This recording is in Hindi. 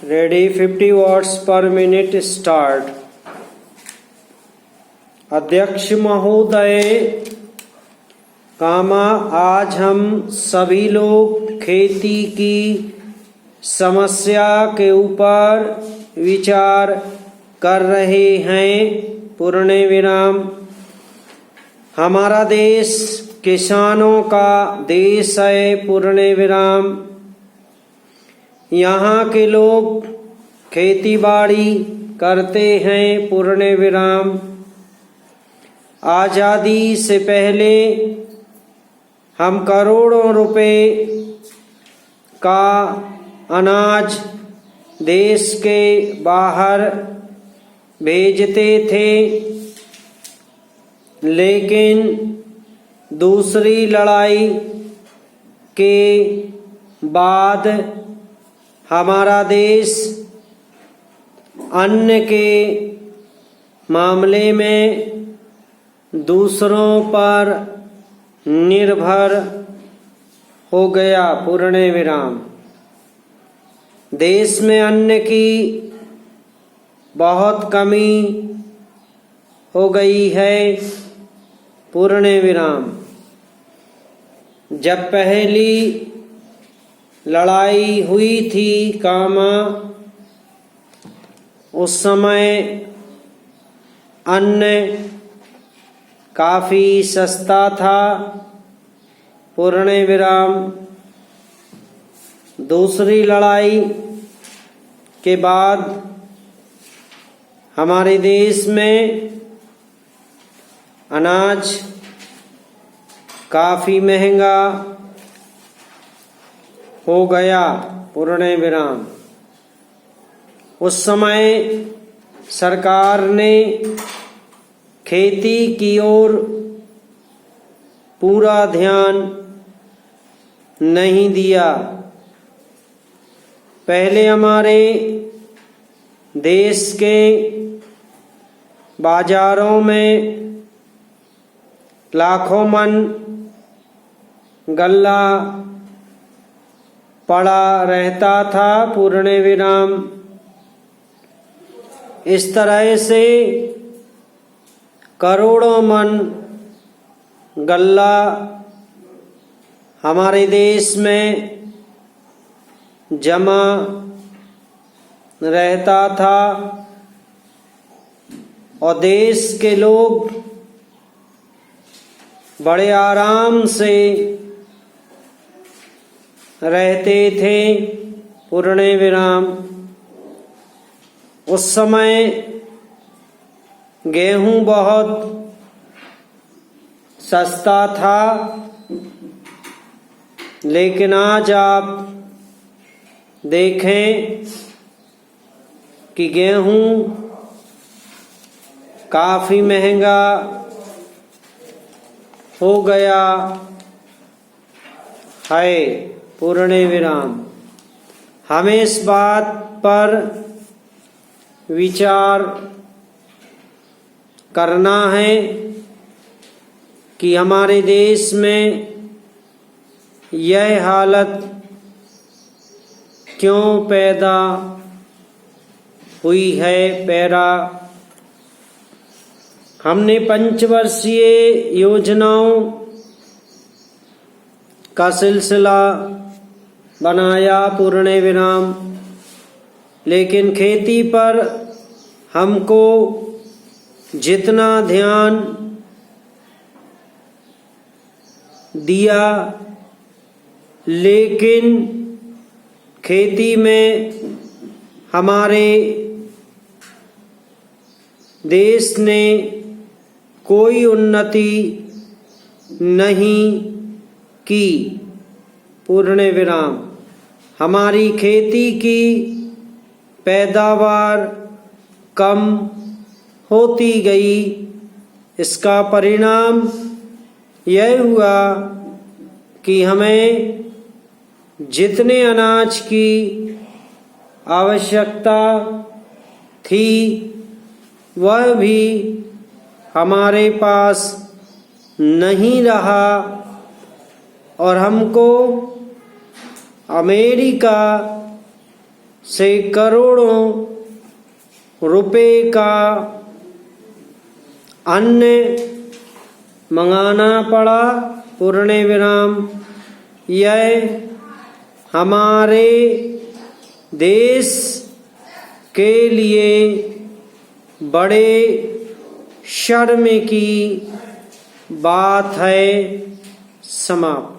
Ready 50 words per minute start. अध्यक्ष महोदय, आज हम सभी लोग खेती की समस्या के ऊपर विचार कर रहे हैं। पूर्ण विराम। हमारा देश किसानों का देश है। पूर्ण विराम। यहाँ के लोग खेती बाड़ी करते हैं। पूर्ण विराम। आज़ादी से पहले हम करोड़ों रुपए का अनाज देश के बाहर भेजते थे, लेकिन दूसरी लड़ाई के बाद हमारा देश अन्न के मामले में दूसरों पर निर्भर हो गया। पूर्ण विराम। देश में अन्न की बहुत कमी हो गई है। पूर्ण विराम। जब पहली लड़ाई हुई थी उस समय अन्न काफी सस्ता था। पूर्ण विराम। दूसरी लड़ाई के बाद हमारे देश में अनाज काफी महंगा हो गया। पूर्ण विराम। उस समय सरकार ने खेती की ओर पूरा ध्यान नहीं दिया। पहले हमारे देश के बाजारों में लाखों मन गल्ला पड़ा रहता था। पूर्ण विराम। इस तरह से करोड़ों मन गल्ला हमारे देश में जमा रहता था और देश के लोग बड़े आराम से रहते थे। पूर्ण विराम। उस समय गेहूं बहुत सस्ता था, लेकिन आज आप देखें कि गेहूं काफी महंगा हो गया है। पूर्ण विराम। हमें इस बात पर विचार करना है कि हमारे देश में यह हालत क्यों पैदा हुई है। हमने पंचवर्षीय योजनाओं का सिलसिला बनाया। पूर्ण विराम। लेकिन खेती पर हमको जितना ध्यान दिया, लेकिन खेती में हमारे देश ने कोई उन्नति नहीं की। पूर्ण विराम। हमारी खेती की पैदावार कम होती गई। इसका परिणाम यह हुआ कि हमें जितने अनाज की आवश्यकता थी वह भी हमारे पास नहीं रहा और हमको अमेरिका से करोड़ों रुपए का अन्न मंगाना पड़ा, पूर्ण विराम। यह हमारे देश के लिए बड़े शर्म की बात है। समाप्त।